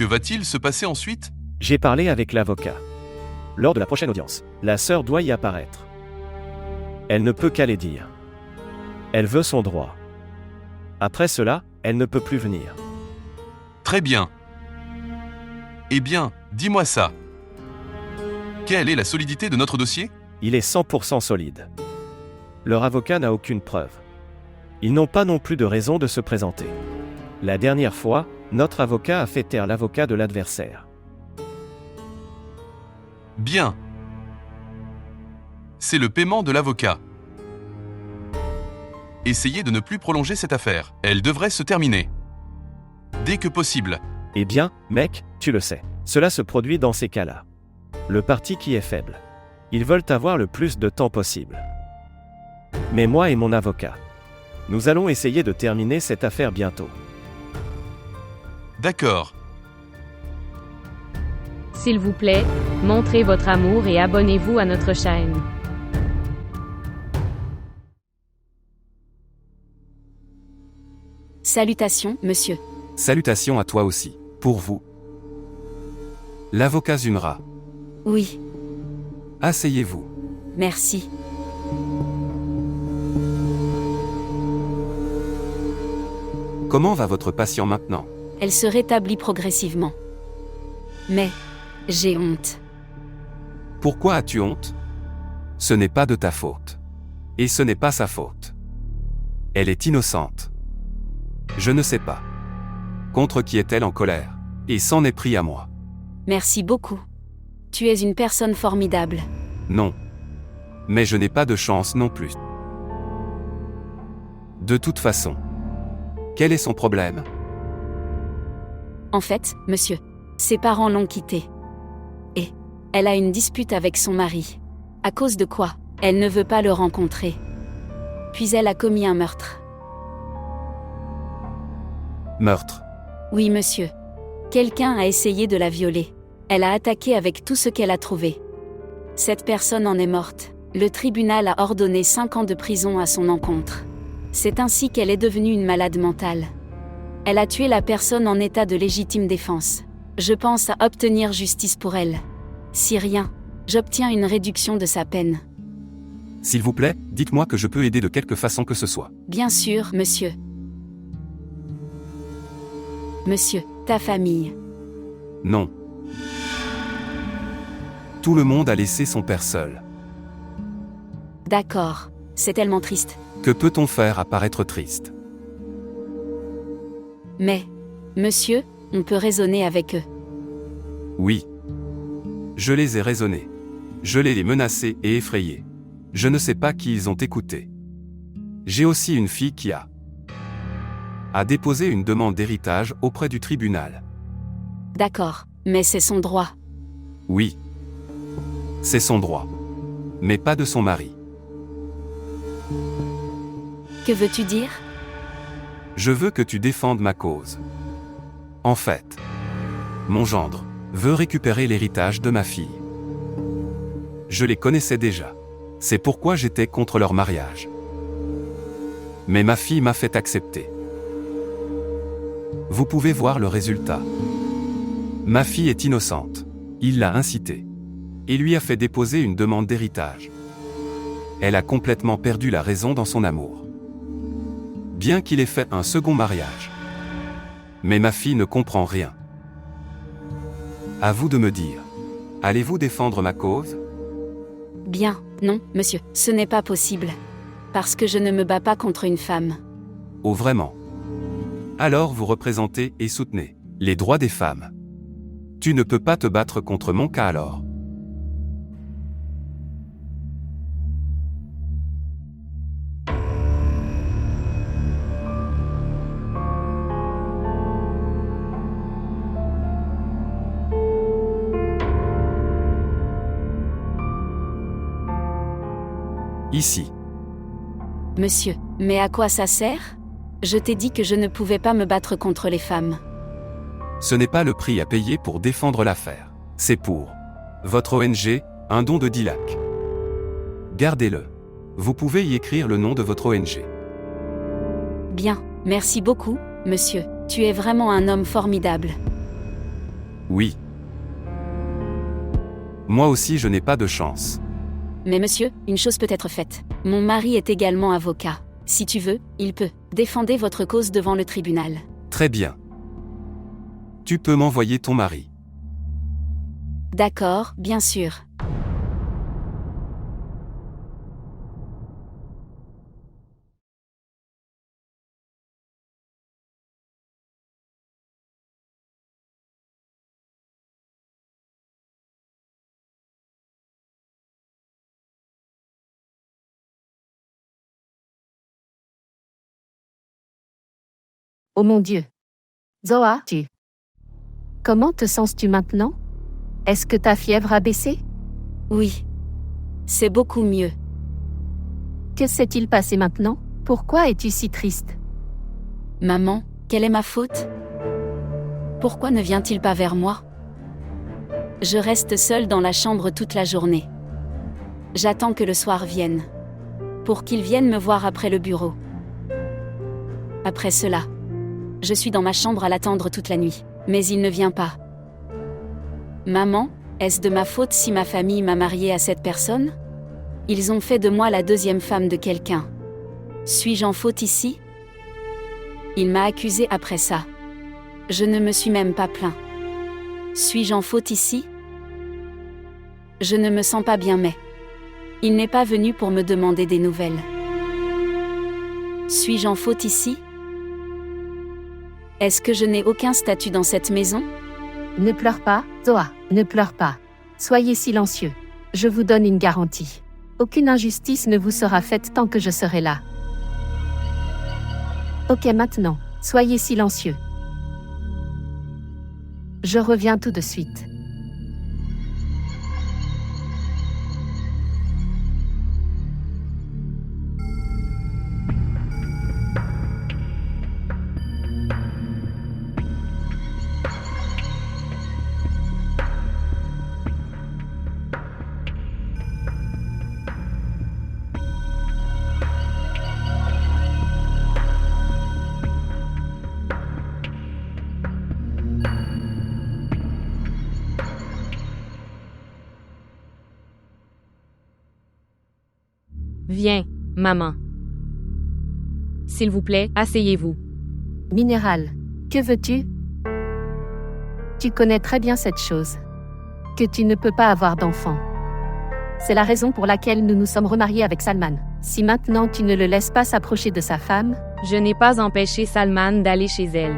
Que va-t-il se passer ensuite? J'ai parlé avec l'avocat. Lors de la prochaine audience, la sœur doit y apparaître. Elle ne peut qu'aller dire. Elle veut son droit. Après cela, elle ne peut plus venir. Très bien. Eh bien, dis-moi ça. Quelle est la solidité de notre dossier? Il est 100% solide. Leur avocat n'a aucune preuve. Ils n'ont pas non plus de raison de se présenter. La dernière fois, notre avocat a fait taire l'avocat de l'adversaire. Bien. C'est le paiement de l'avocat. Essayez de ne plus prolonger cette affaire. Elle devrait se terminer. Dès que possible. Eh bien, mec, tu le sais. Cela se produit dans ces cas-là. Le parti qui est faible. Ils veulent avoir le plus de temps possible. Mais moi et mon avocat, nous allons essayer de terminer cette affaire bientôt. D'accord. S'il vous plaît, montrez votre amour et abonnez-vous à notre chaîne. Salutations, monsieur. Salutations à toi aussi. Pour vous. L'avocat Zunra. Oui, Asseyez-vous. merci. Comment va votre patient maintenant? Elle se rétablit progressivement. Mais, j'ai honte. Pourquoi as-tu honte? Ce n'est pas de ta faute. Et ce n'est pas sa faute. Elle est innocente. Je ne sais pas. Contre qui est-elle en colère? Et s'en est pris à moi. Merci beaucoup. Tu es une personne formidable. Non. Mais je n'ai pas de chance non plus. De toute façon. Quel est son problème? En fait, monsieur, ses parents l'ont quittée. Et elle a une dispute avec son mari. À cause de quoi? Elle ne veut pas le rencontrer. Puis elle a commis un meurtre. Meurtre. Oui, monsieur. Quelqu'un a essayé de la violer. Elle a attaqué avec tout ce qu'elle a trouvé. Cette personne en est morte. Le tribunal a ordonné 5 ans de prison à son encontre. C'est ainsi qu'elle est devenue une malade mentale. Elle a tué la personne en état de légitime défense. Je pense à obtenir justice pour elle. Si rien, j'obtiens une réduction de sa peine. S'il vous plaît, dites-moi que je peux aider de quelque façon que ce soit. Bien sûr, monsieur. Monsieur, ta famille. Non. Tout le monde a laissé son père seul. D'accord, c'est tellement triste. Que peut-on faire à paraître triste? Mais, monsieur, on peut raisonner avec eux. Oui. Je les ai raisonnés. Je les menacés et effrayés. Je ne sais pas qui ils ont écouté. J'ai aussi une fille qui a déposé une demande d'héritage auprès du tribunal. D'accord, mais c'est son droit. Oui. C'est son droit. Mais pas de son mari. Que veux-tu dire? Je veux que tu défendes ma cause. En fait, mon gendre veut récupérer l'héritage de ma fille. Je les connaissais déjà. C'est pourquoi j'étais contre leur mariage. Mais ma fille m'a fait accepter. Vous pouvez voir le résultat. Ma fille est innocente. Il l'a incitée. Et lui a fait déposer une demande d'héritage. Elle a complètement perdu la raison dans son amour. Bien qu'il ait fait un second mariage. Mais ma fille ne comprend rien. À vous de me dire. Allez-vous défendre ma cause? Bien, non, monsieur, ce n'est pas possible. Parce que je ne me bats pas contre une femme. Oh vraiment? Alors vous représentez et soutenez les droits des femmes. Tu ne peux pas te battre contre mon cas alors. Ici. Monsieur, mais à quoi ça sert? Je t'ai dit que je ne pouvais pas me battre contre les femmes. Ce n'est pas le prix à payer pour défendre l'affaire. C'est pour votre ONG, un don de 10 lakhs. Gardez-le. Vous pouvez y écrire le nom de votre ONG. Bien, merci beaucoup, monsieur. Tu es vraiment un homme formidable. Oui. Moi aussi je n'ai pas de chance. Mais monsieur, une chose peut être faite. Mon mari est également avocat. Si tu veux, il peut. Défendez votre cause devant le tribunal. Très bien. Tu peux m'envoyer ton mari. D'accord, bien sûr. Oh mon Dieu. Zoa, Comment te sens-tu maintenant? Est-ce que ta fièvre a baissé? Oui. C'est beaucoup mieux. Que s'est-il passé maintenant? Pourquoi es-tu si triste? Maman, quelle est ma faute? Pourquoi ne vient-il pas vers moi? Je reste seule dans la chambre toute la journée. J'attends que le soir vienne. Pour qu'il vienne me voir après le bureau. Après cela, je suis dans ma chambre à l'attendre toute la nuit. Mais il ne vient pas. Maman, est-ce de ma faute si ma famille m'a mariée à cette personne? Ils ont fait de moi la deuxième femme de quelqu'un. Suis-je en faute ici? Il m'a accusée après ça. Je ne me suis même pas plaint. Suis-je en faute ici? Je ne me sens pas bien mais... Il n'est pas venu pour me demander des nouvelles. Suis-je en faute ici? Est-ce que je n'ai aucun statut dans cette maison? Ne pleure pas, Zoa, ne pleure pas. Soyez silencieux. Je vous donne une garantie. Aucune injustice ne vous sera faite tant que je serai là. Ok, maintenant, soyez silencieux. Je reviens tout de suite. Viens, maman. S'il vous plaît, asseyez-vous. Minéral, que veux-tu? Tu connais très bien cette chose. Que tu ne peux pas avoir d'enfant. C'est la raison pour laquelle nous nous sommes remariés avec Salman. Si maintenant tu ne le laisses pas s'approcher de sa femme... Je n'ai pas empêché Salman d'aller chez elle.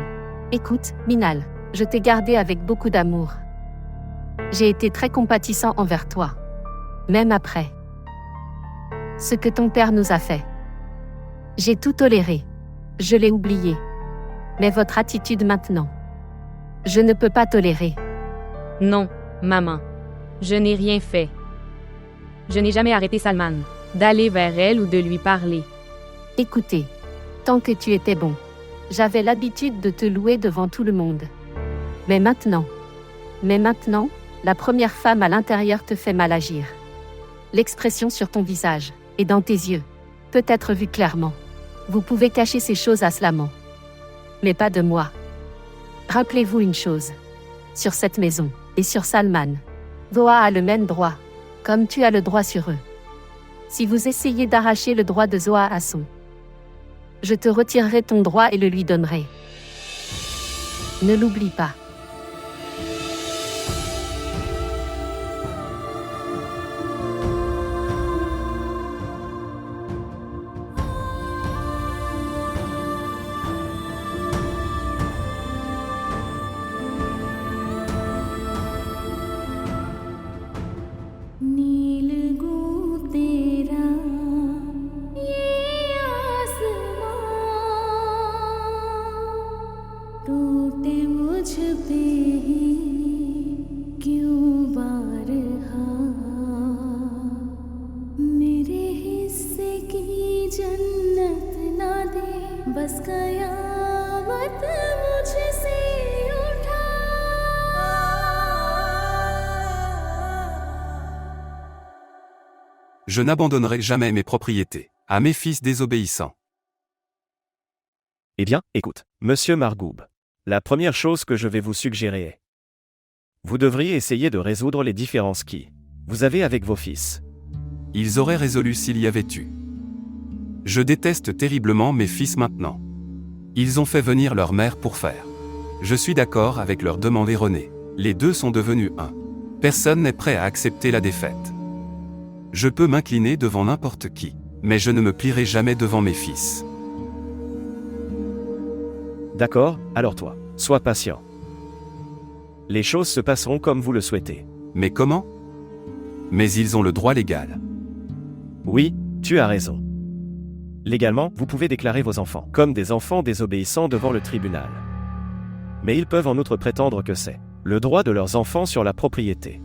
Écoute, Minal, je t'ai gardé avec beaucoup d'amour. J'ai été très compatissant envers toi. Même après ce que ton père nous a fait. J'ai tout toléré. Je l'ai oublié. Mais votre attitude maintenant, je ne peux pas tolérer. Non, maman. Je n'ai rien fait. Je n'ai jamais arrêté Salman d'aller vers elle ou de lui parler. Écoutez, tant que tu étais bon, j'avais l'habitude de te louer devant tout le monde. Mais maintenant, la première femme à l'intérieur te fait mal agir. L'expression sur ton visage et dans tes yeux peut être vue clairement. Vous pouvez cacher ces choses à Slaman. Mais pas de moi. Rappelez-vous une chose. Sur cette maison, et sur Salman, Zoa a le même droit, comme tu as le droit sur eux. Si vous essayez d'arracher le droit de Zoa à son, je te retirerai ton droit et le lui donnerai. Ne l'oublie pas. बस कयामत मुझसे उठा। Je n'abandonnerai jamais mes propriétés à mes fils désobéissants. Eh bien, écoute, monsieur Margoub. La première chose que je vais vous suggérer est Vous devriez essayer de résoudre les différences qui vous avez avec vos fils. Ils auraient résolu s'il y avait eu. Je déteste terriblement mes fils maintenant. Ils ont fait venir leur mère pour faire. Je suis d'accord avec leur demande erronée. Les deux sont devenus un. Personne n'est prêt à accepter la défaite. Je peux m'incliner devant n'importe qui, mais je ne me plierai jamais devant mes fils. D'accord, alors toi, sois patient. Les choses se passeront comme vous le souhaitez. Mais comment ? Mais ils ont le droit légal. Oui, tu as raison. Légalement, vous pouvez déclarer vos enfants comme des enfants désobéissants devant le tribunal. Mais ils peuvent en outre prétendre que c'est le droit de leurs enfants sur la propriété.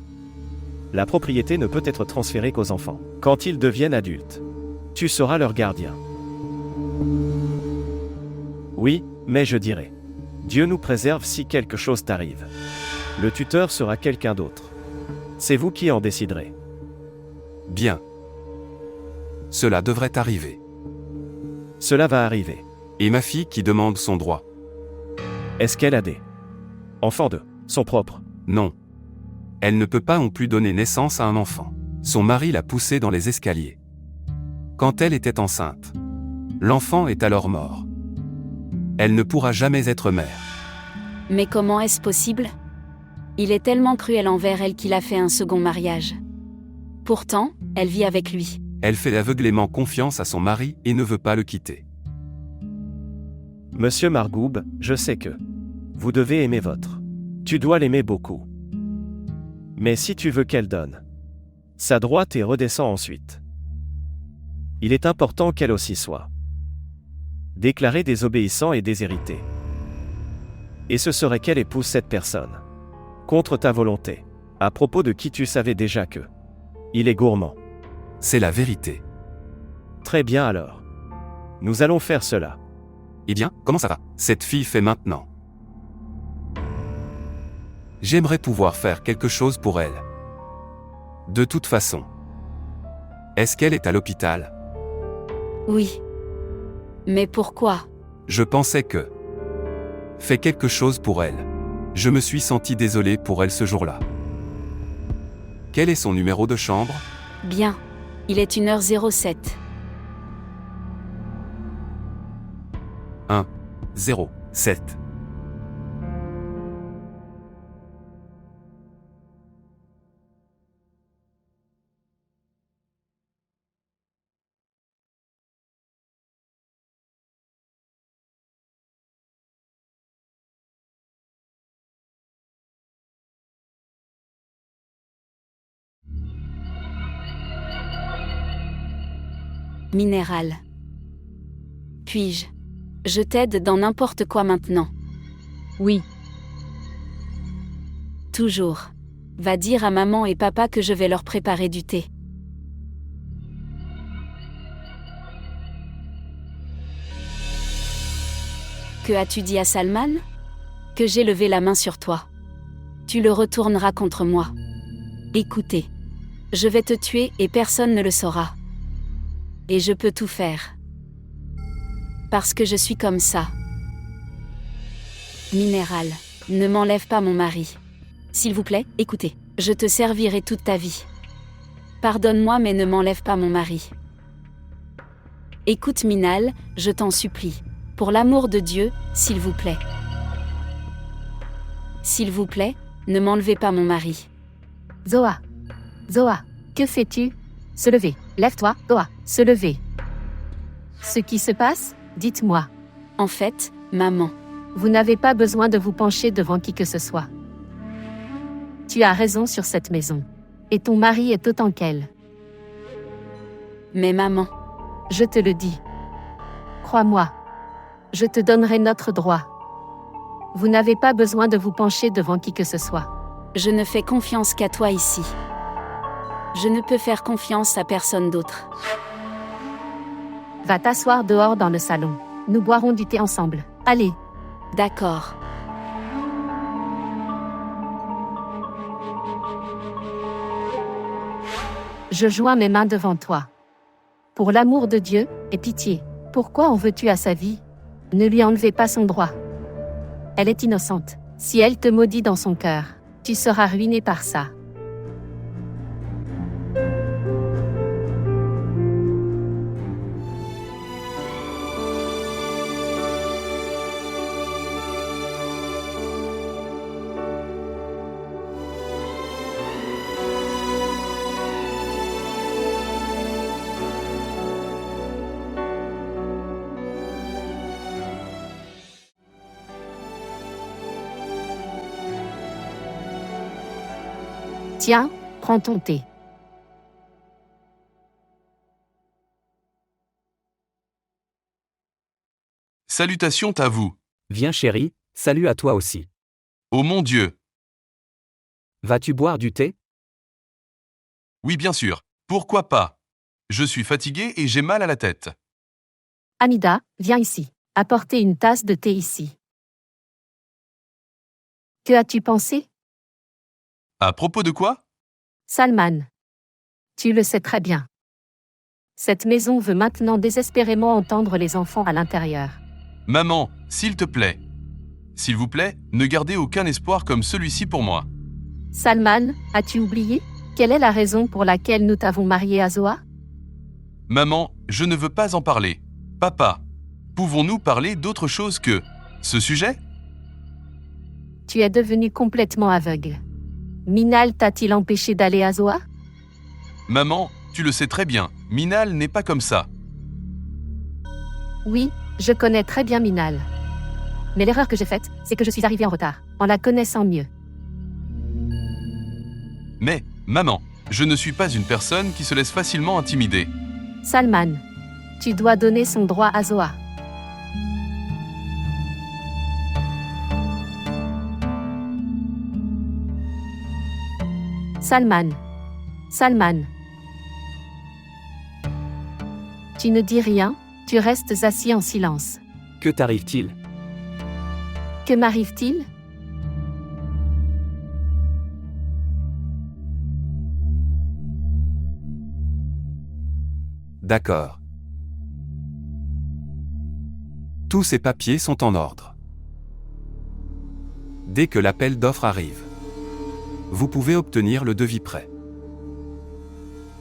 La propriété ne peut être transférée qu'aux enfants quand ils deviennent adultes. Tu seras leur gardien. Oui, mais je dirais, Dieu nous préserve si quelque chose t'arrive. Le tuteur sera quelqu'un d'autre. C'est vous qui en déciderez. Bien. Cela devrait arriver. Cela va arriver. Et ma fille qui demande son droit. Est-ce qu'elle a des enfants de son propre? Non. Elle ne peut pas non plus donner naissance à un enfant. Son mari l'a poussée dans les escaliers. Quand elle était enceinte. L'enfant est alors mort. Elle ne pourra jamais être mère. Mais comment est-ce possible ? Il est tellement cruel envers elle qu'il a fait un second mariage. Pourtant, elle vit avec lui. Elle fait aveuglément confiance à son mari et ne veut pas le quitter. Monsieur Margoub, je sais que vous devez aimer votre. Tu dois l'aimer beaucoup. Mais si tu veux qu'elle donne sa droite et redescend ensuite, il est important qu'elle aussi soit déclarée désobéissant et déshéritée. Et ce serait qu'elle épouse cette personne contre ta volonté, à propos de qui tu savais déjà que il est gourmand. C'est la vérité. Très bien alors. Nous allons faire cela. Eh bien, comment ça va ? Cette fille fait maintenant. J'aimerais pouvoir faire quelque chose pour elle. De toute façon. Est-ce qu'elle est à l'hôpital ? Oui. Mais pourquoi ? Je pensais que... Fais quelque chose pour elle. Je me suis senti désolé pour elle ce jour-là. Quel est son numéro de chambre ? Bien. Il est 1h07. 1, 0, 7. Minéral. Puis-je ? Je t'aide dans n'importe quoi maintenant. Oui, Toujours. Va dire à maman et papa que je vais leur préparer du thé. Que as-tu dit à Salman ? Que j'ai levé la main sur toi. Tu le retourneras contre moi. Écoutez. Je vais te tuer et personne ne le saura. Et je peux tout faire. Parce que je suis comme ça. Minéral, ne m'enlève pas mon mari. S'il vous plaît, écoutez, je te servirai toute ta vie. Pardonne-moi mais ne m'enlève pas mon mari. Écoute Minal, je t'en supplie. Pour l'amour de Dieu, s'il vous plaît. S'il vous plaît, ne m'enlevez pas mon mari. Zoa. Zoa, que fais-tu ? Se lever. Lève-toi, Zoa, se lever. Ce qui se passe ? Dites-moi. En fait, maman. Vous n'avez pas besoin de vous pencher devant qui que ce soit. Tu as raison sur cette maison. Et ton mari est autant qu'elle. Mais maman. Je te le dis. Crois-moi. Je te donnerai notre droit. Vous n'avez pas besoin de vous pencher devant qui que ce soit. Je ne fais confiance qu'à toi ici. Je ne peux faire confiance à personne d'autre. Va t'asseoir dehors dans le salon. Nous boirons du thé ensemble. Allez. D'accord. Je joins mes mains devant toi. Pour l'amour de Dieu, aie pitié. Pourquoi en veux-tu à sa vie ? Ne lui enlevez pas son droit. Elle est innocente. Si elle te maudit dans son cœur, Tu seras ruiné par ça. Tiens, prends ton thé. Salutations à vous. Viens chérie, salut à toi aussi. Oh mon Dieu. Vas-tu boire du thé? Oui, bien sûr. Pourquoi pas? Je suis fatigué et j'ai mal à la tête. Amida, viens ici. Apportez une tasse de thé ici. Que as-tu pensé? À propos de quoi? Salman. Tu le sais très bien. Cette maison veut maintenant désespérément entendre les enfants à l'intérieur. Maman, s'il te plaît. S'il vous plaît, ne gardez aucun espoir comme celui-ci pour moi. Salman, as-tu oublié? Quelle est la raison pour laquelle nous t'avons marié à Zoa? Maman, je ne veux pas en parler. Papa, pouvons-nous parler d'autre chose que ce sujet? Tu es devenu complètement aveugle. Minal t'a-t-il empêché d'aller à Zoa? Maman, tu le sais très bien, Minal n'est pas comme ça. Oui, je connais très bien Minal. Mais l'erreur que j'ai faite, c'est que je suis arrivée en retard, en la connaissant mieux. Mais, maman, je ne suis pas une personne qui se laisse facilement intimider. Salman, tu dois donner son droit à Zoa. Salman. Salman. Tu ne dis rien, tu restes assis en silence. Que t'arrive-t-il? Que m'arrive-t-il? D'accord. Tous ces papiers sont en ordre. Dès que l'appel d'offres arrive, vous pouvez obtenir le devis prêt.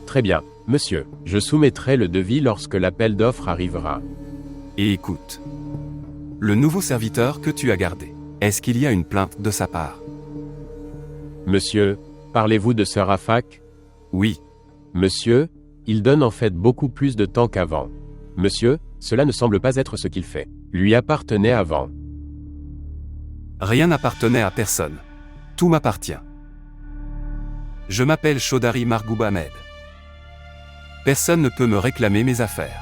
Très bien, monsieur. Je soumettrai le devis lorsque l'appel d'offres arrivera. Et écoute. Le nouveau serviteur que tu as gardé, est-ce qu'il y a une plainte de sa part? Monsieur, parlez-vous de Sir Afak? Oui. Monsieur, il donne en fait beaucoup plus de temps qu'avant. Monsieur, cela ne semble pas être ce qu'il fait. Lui appartenait avant. Rien n'appartenait à personne. Tout m'appartient. Je m'appelle Chaudhary Mahbub Ahmed. Personne ne peut me réclamer mes affaires.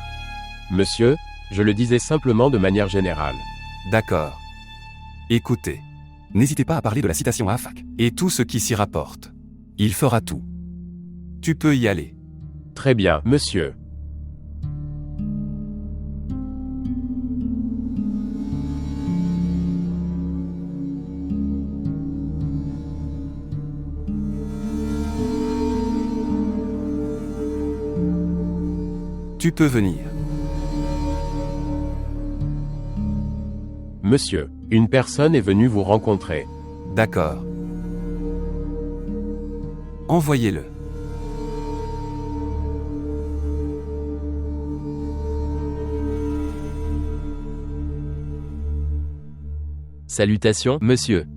Monsieur, je le disais simplement de manière générale. D'accord. Écoutez. N'hésitez pas à parler de la citation à Afak et tout ce qui s'y rapporte. Il fera tout. Tu peux y aller. Très bien, monsieur. Tu peux venir. Monsieur, une personne est venue vous rencontrer. D'accord. Envoyez-le. Salutations, monsieur.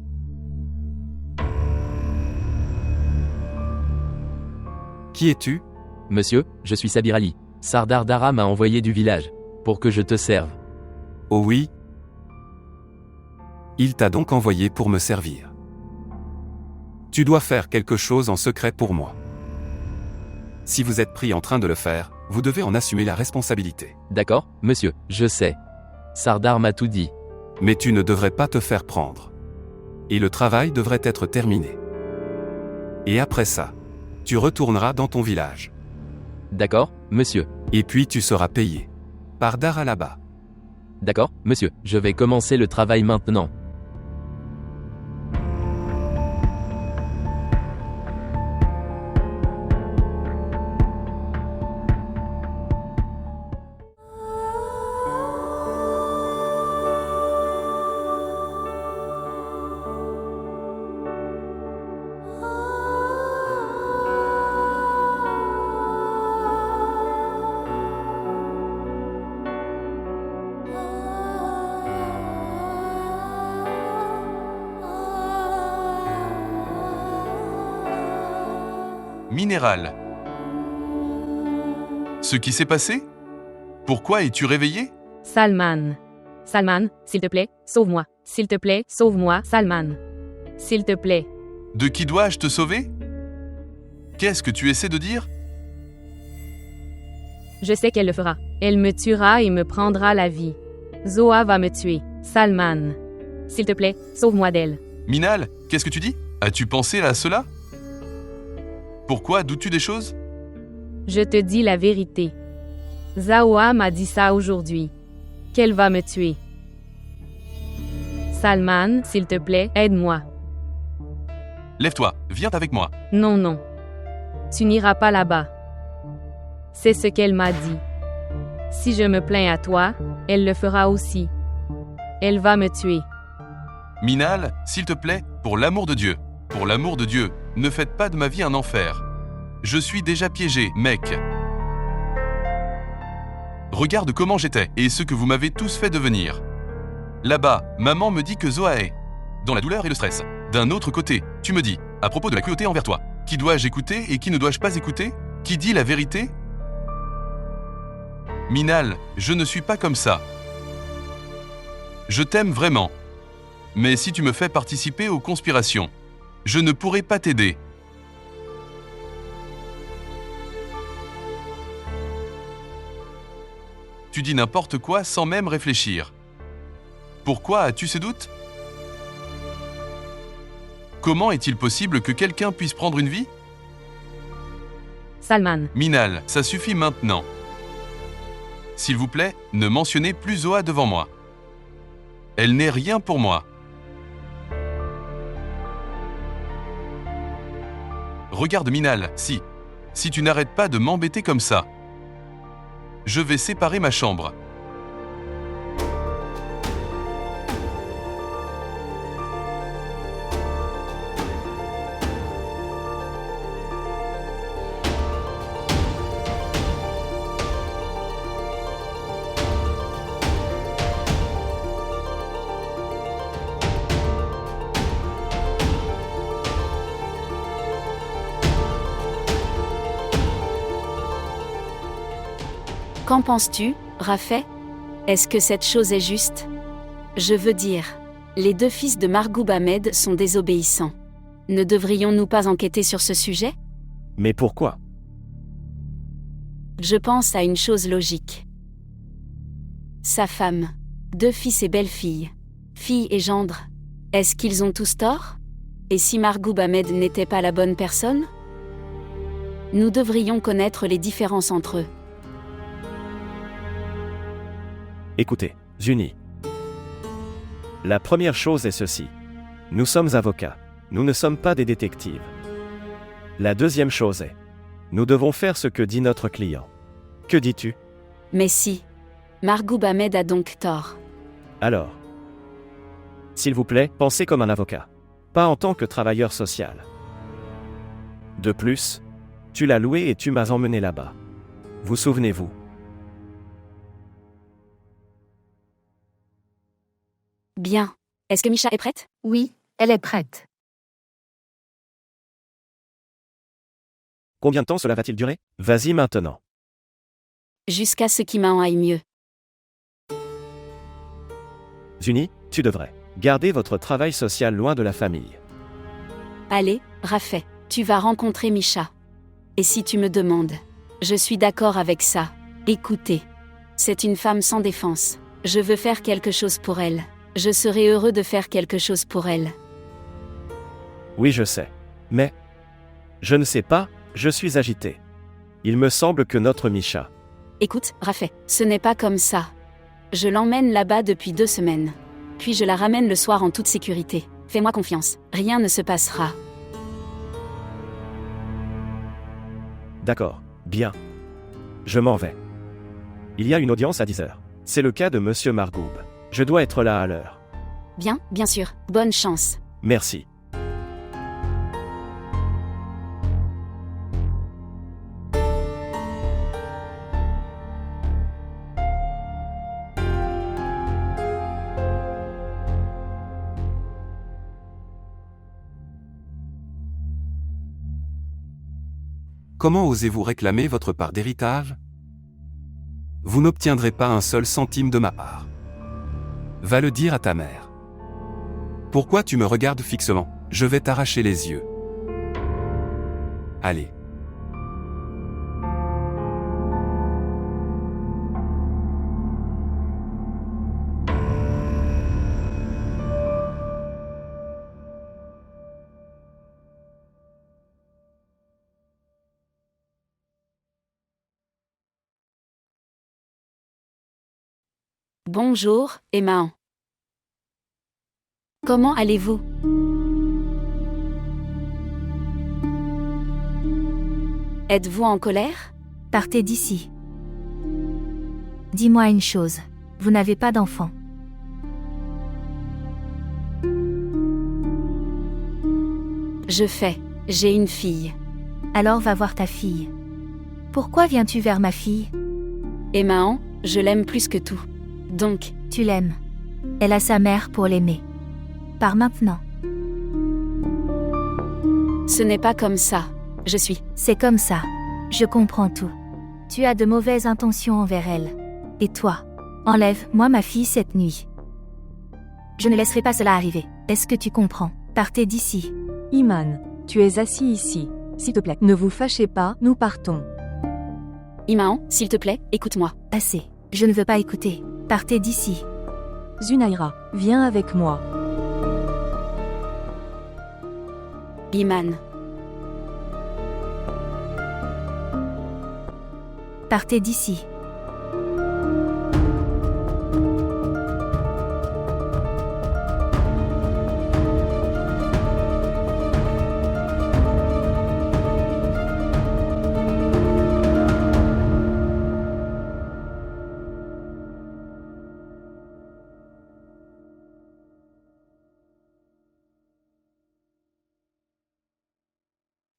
Qui es-tu? Monsieur, je suis Sabir Ali. Sardar Dara m'a envoyé du village, pour que je te serve. Oh oui? Il t'a donc envoyé pour me servir. Tu dois faire quelque chose en secret pour moi. Si vous êtes pris en train de le faire, vous devez en assumer la responsabilité. D'accord, monsieur, je sais. Sardar m'a tout dit. Mais tu ne devrais pas te faire prendre. Et le travail devrait être terminé. Et après ça, tu retourneras dans ton village. D'accord, monsieur. Et puis tu seras payé. Par Dara là-bas. D'accord, monsieur, je vais commencer le travail maintenant. Minéral. Ce qui s'est passé? Pourquoi es-tu réveillé? Salman. Salman, s'il te plaît, sauve-moi. S'il te plaît, sauve-moi, Salman. S'il te plaît. De qui dois-je te sauver? Qu'est-ce que tu essaies de dire? Je sais qu'elle le fera. Elle me tuera et me prendra la vie. Zoa va me tuer. Salman. S'il te plaît, sauve-moi d'elle. Minal, qu'est-ce que tu dis? As-tu pensé à cela? Pourquoi doutes-tu des choses? Je te dis la vérité. Zawa m'a dit ça aujourd'hui. Qu'elle va me tuer. Salman, s'il te plaît, aide-moi. Lève-toi, viens avec moi. Non, non. Tu n'iras pas là-bas. C'est ce qu'elle m'a dit. Si je me plains à toi, elle le fera aussi. Elle va me tuer. Minal, s'il te plaît, pour l'amour de Dieu, ne faites pas de ma vie un enfer. Je suis déjà piégé, mec. Regarde comment j'étais et ce que vous m'avez tous fait devenir. Là-bas, maman me dit que Zoa est dans la douleur et le stress. D'un autre côté, tu me dis, à propos de la cruauté envers toi, qui dois-je écouter et qui ne dois-je pas écouter? Qui dit la vérité? Minal, je ne suis pas comme ça. Je t'aime vraiment. Mais si tu me fais participer aux conspirations, je ne pourrai pas t'aider. Tu dis n'importe quoi sans même réfléchir. Pourquoi as-tu ces doutes? Comment est-il possible que quelqu'un puisse prendre une vie? Salman. Minal, ça suffit maintenant. S'il vous plaît, ne mentionnez plus Zoa devant moi. Elle n'est rien pour moi. Regarde Minal, si tu n'arrêtes pas de m'embêter comme ça, je vais séparer ma chambre. Qu'en penses-tu, Rafet? Est-ce que cette chose est juste? Je veux dire, les deux fils de Margoub Ahmed sont désobéissants. Ne devrions-nous pas enquêter sur ce sujet? Mais pourquoi? Je pense à une chose logique. Sa femme, deux fils et belle-fille, fille et gendre, est-ce qu'ils ont tous tort? Et si Margoub Ahmed n'était pas la bonne personne? Nous devrions connaître les différences entre eux. Écoutez, Zuni. La première chose est ceci. Nous sommes avocats. Nous ne sommes pas des détectives. La deuxième chose est, nous devons faire ce que dit notre client. Que dis-tu? Mais si. Margoub Ahmed a donc tort. Alors, s'il vous plaît, pensez comme un avocat. Pas en tant que travailleur social. De plus, tu l'as loué et tu m'as emmené là-bas. Vous souvenez-vous? Bien. Est-ce que Misha est prête? Oui, elle est prête. Combien de temps cela va-t-il durer? Vas-y maintenant. Jusqu'à ce qu'il m'en aille mieux. Zuni, tu devrais garder votre travail social loin de la famille. Allez, Rafet, tu vas rencontrer Misha. Et si tu me demandes, je suis d'accord avec ça. Écoutez, c'est une femme sans défense. Je veux faire quelque chose pour elle. Je serai heureux de faire quelque chose pour elle. Oui, je sais. Mais je ne sais pas, je suis agité. Il me semble que notre Misha. Écoute, Rafet, ce n'est pas comme ça. Je l'emmène là-bas depuis 2 semaines. Puis je la ramène le soir en toute sécurité. Fais-moi confiance, rien ne se passera. D'accord, bien. Je m'en vais. Il y a une audience à 10h. C'est le cas de Monsieur Margoub. Je dois être là à l'heure. Bien sûr, bonne chance. Merci. Comment osez-vous réclamer votre part d'héritage? Vous n'obtiendrez pas un seul centime de ma part. Va le dire à ta mère. Pourquoi tu me regardes fixement? Je vais t'arracher les yeux. Allez. Bonjour, Emma. Comment allez-vous? Êtes-vous en colère? Partez d'ici. Dis-moi une chose. Vous n'avez pas d'enfant. J'ai une fille. Alors va voir ta fille. Pourquoi viens-tu vers ma fille? Emma, je l'aime plus que tout. Donc, tu l'aimes. Elle a sa mère pour l'aimer. Pars maintenant. Ce n'est pas comme ça. C'est comme ça. Je comprends tout. Tu as de mauvaises intentions envers elle. Et toi? Enlève-moi ma fille cette nuit. Je ne laisserai pas cela arriver. Est-ce que tu comprends? Partez d'ici. Iman, tu es assis ici. S'il te plaît, ne vous fâchez pas, nous partons. Iman, s'il te plaît, écoute-moi. Assez. Je ne veux pas écouter. Partez d'ici. Zunaira, viens avec moi. Iman. Partez d'ici.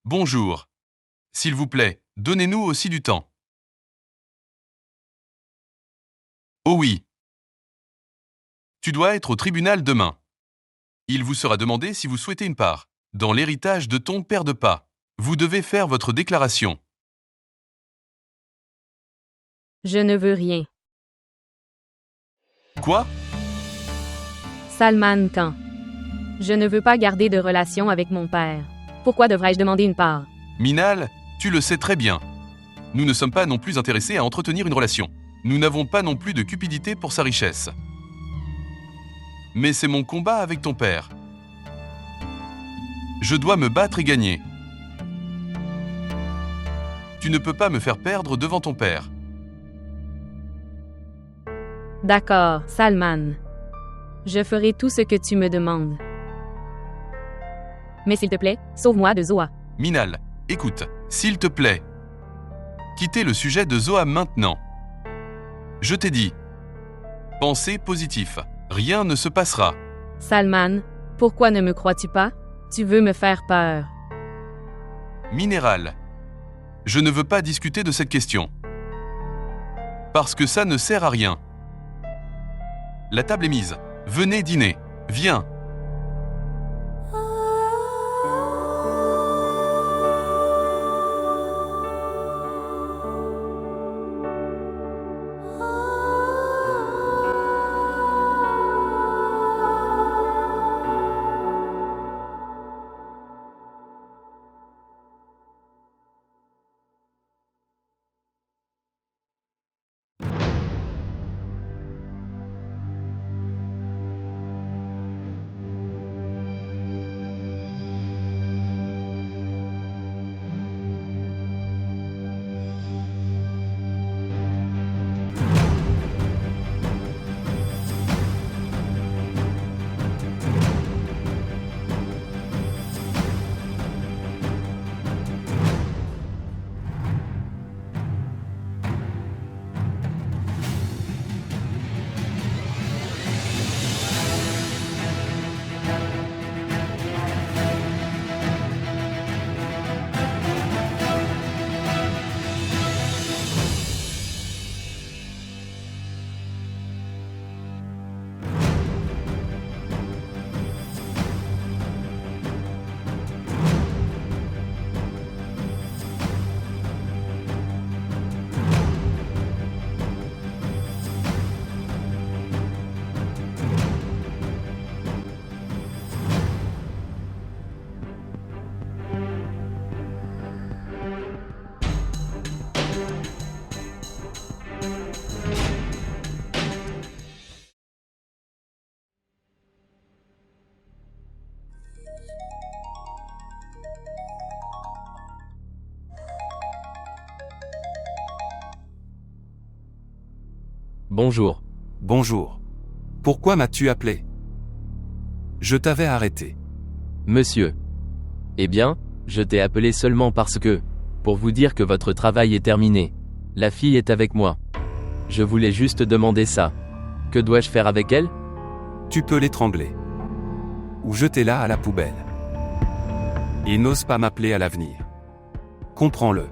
Bonjour. S'il vous plaît, donnez-nous aussi du temps. Oh oui. Tu dois être au tribunal demain. Il vous sera demandé si vous souhaitez une part. Dans l'héritage de ton père de pas. Vous devez faire votre déclaration. Je ne veux rien. Quoi? Salman Khan. Je ne veux pas garder de relation avec mon père. Pourquoi devrais-je demander une part? Minal, tu le sais très bien. Nous ne sommes pas non plus intéressés à entretenir une relation. Nous n'avons pas non plus de cupidité pour sa richesse. Mais c'est mon combat avec ton père. Je dois me battre et gagner. Tu ne peux pas me faire perdre devant ton père. D'accord, Salman. Je ferai tout ce que tu me demandes. Mais s'il te plaît, sauve-moi de Zoa. Minal, écoute, s'il te plaît. Quittez le sujet de Zoa maintenant. Je t'ai dit. Pensez positif. Rien ne se passera. Salman, pourquoi ne me crois-tu pas? Tu veux me faire peur. Minéral. Je ne veux pas discuter de cette question. Parce que ça ne sert à rien. La table est mise. Venez dîner. Viens. Bonjour. Bonjour. Pourquoi m'as-tu appelé? Je t'avais arrêté. Monsieur. Eh bien, je t'ai appelé seulement parce que, pour vous dire que votre travail est terminé. La fille est avec moi. Je voulais juste demander ça. Que dois-je faire avec elle? Tu peux l'étrangler. Ou jeter-la à la poubelle. Et n'ose pas m'appeler à l'avenir. Comprends-le.